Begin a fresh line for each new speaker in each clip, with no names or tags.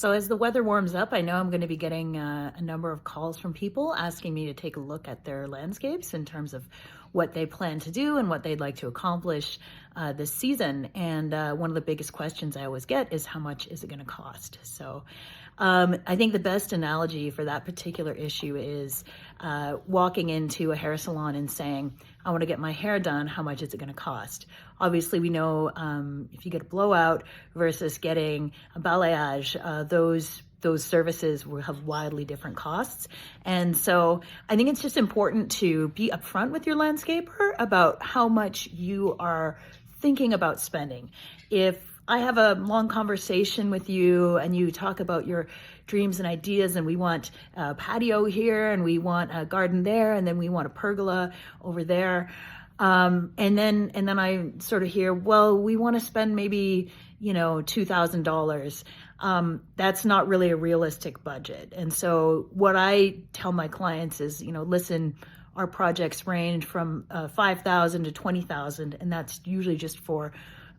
So as the weather warms up, I know I'm going to be getting a number of calls from people asking me to take a look at their landscapes in terms of what they plan to do and what they'd like to accomplish this season. And one of the biggest questions I always get is how much is it going to cost? So I think the best analogy for that particular issue is walking into a hair salon and saying, I want to get my hair done, how much is it going to cost? Obviously, we know if you get a blowout versus getting a balayage, those services will have wildly different costs. And so I think it's just important to be upfront with your landscaper about how much you are thinking about spending. If I have a long conversation with you and you talk about your dreams and ideas, and we want a patio here and we want a garden there and then we want a pergola over there, and then I sort of hear, well, we want to spend maybe $2,000. That's not really a realistic budget. And so what I tell my clients is, listen, our projects range from $5,000 to $20,000, and that's usually just for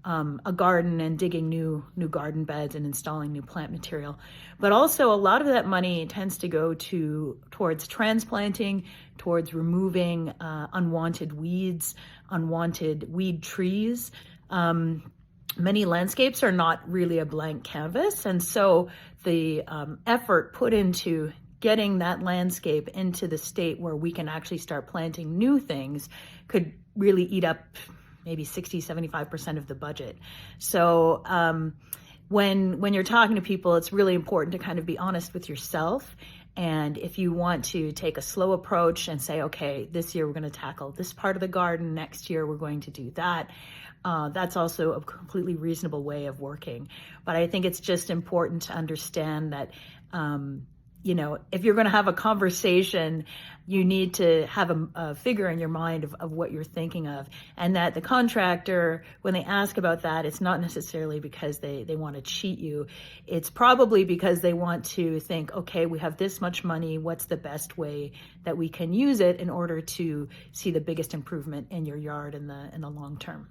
a garden and digging new garden beds and installing new plant material. But also a lot of that money tends to go towards transplanting, towards removing unwanted weeds, unwanted weed trees. Many landscapes are not really a blank canvas, and so the effort put into getting that landscape into the state where we can actually start planting new things could really eat up maybe 60-75% of the budget. So when you're talking to people, it's really important to kind of be honest with yourself. And if you want to take a slow approach and say, okay, this year we're going to tackle this part of the garden, next year we're going to do that, that's also a completely reasonable way of working. But I think it's just important to understand that if you're going to have a conversation, you need to have a figure in your mind of what you're thinking of. And that the contractor, when they ask about that, it's not necessarily because they want to cheat you. It's probably because they want to think, okay, we have this much money. What's the best way that we can use it in order to see the biggest improvement in your yard in the long term?